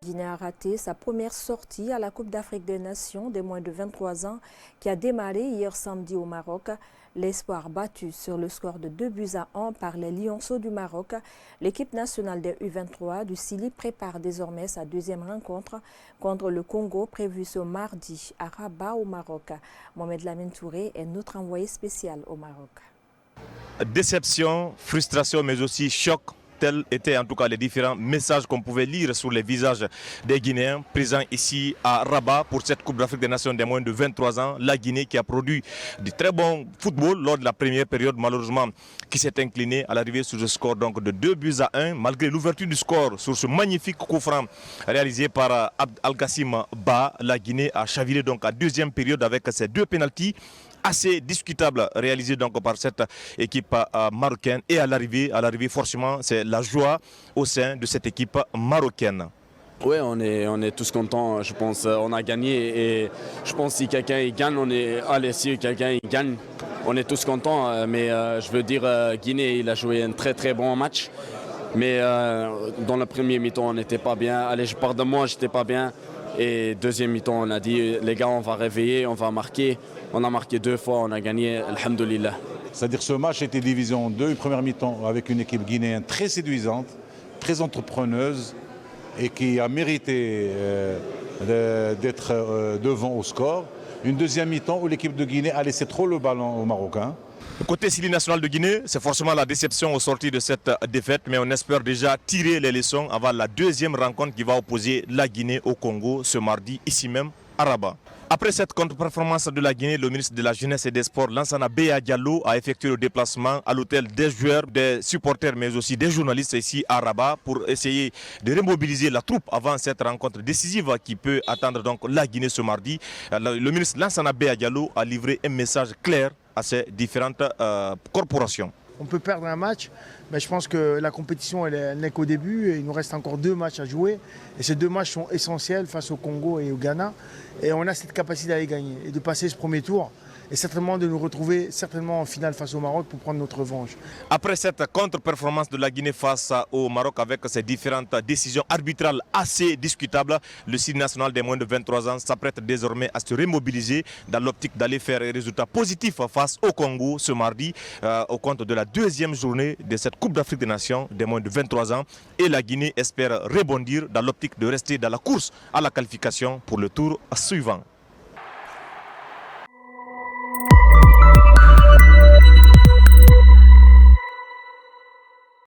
Guinée a raté sa première sortie à la Coupe d'Afrique des Nations des moins de 23 ans qui a démarré hier samedi au Maroc. L'espoir battu sur le score de 2-1 par les Lionceaux du Maroc. L'équipe nationale des U23 du Sili prépare désormais sa deuxième rencontre contre le Congo prévue ce mardi à Rabat au Maroc. Mohamed Lamine Touré est notre envoyé spécial au Maroc. Déception, frustration mais aussi choc. Tels étaient en tout cas les différents messages qu'on pouvait lire sur les visages des Guinéens présents ici à Rabat pour cette Coupe d'Afrique des Nations des moins de 23 ans. La Guinée qui a produit du très bon football lors de la première période, malheureusement, qui s'est inclinée à l'arrivée sur le score donc de 2-1. Malgré l'ouverture du score sur ce magnifique coup franc réalisé par Abd Al-Gassim Ba, la Guinée a chaviré donc à deuxième période avec ses deux pénaltys assez discutable réalisé donc par cette équipe marocaine et à l'arrivée forcément c'est la joie au sein de cette équipe marocaine. Oui, on est tous contents, je pense. On a gagné et je pense que si quelqu'un gagne, on est allé si quelqu'un gagne, on est tous contents. Mais je veux dire, Guinée, il a joué un très bon match. Mais dans le premier mi-temps, on n'était pas bien. Allez, je pars de moi, j'étais pas bien. Et deuxième mi-temps, on a dit, les gars, on va réveiller, on va marquer. On a marqué 2 fois, on a gagné, alhamdoulilah. C'est-à-dire que ce match était divisé en deux. Une première mi-temps avec une équipe guinéenne très séduisante, très entrepreneuse et qui a mérité d'être devant au score. Une deuxième mi-temps où l'équipe de Guinée a laissé trop le ballon aux Marocains. Côté Sili national de Guinée, c'est forcément la déception au sortir de cette défaite, mais on espère déjà tirer les leçons avant la deuxième rencontre qui va opposer la Guinée au Congo ce mardi, ici même à Rabat. Après cette contre-performance de la Guinée, le ministre de la Jeunesse et des Sports, Lansana Béa Diallo, a effectué le déplacement à l'hôtel des joueurs, des supporters, mais aussi des journalistes ici à Rabat pour essayer de remobiliser la troupe avant cette rencontre décisive qui peut attendre donc la Guinée ce mardi. Le ministre Lansana Béa Diallo a livré un message clair à ces différentes corporations. On peut perdre un match, mais je pense que la compétition elle n'est qu'au début et il nous reste encore 2 matchs à jouer. Et ces 2 matchs sont essentiels face au Congo et au Ghana. Et on a cette capacité à les gagner et de passer ce premier tour. Et certainement de nous retrouver en finale face au Maroc pour prendre notre revanche. Après cette contre-performance de la Guinée face au Maroc avec ses différentes décisions arbitrales assez discutables, le Sili national des moins de 23 ans s'apprête désormais à se remobiliser dans l'optique d'aller faire un résultat positif face au Congo ce mardi au compte de la deuxième journée de cette Coupe d'Afrique des Nations des moins de 23 ans. Et la Guinée espère rebondir dans l'optique de rester dans la course à la qualification pour le tour suivant.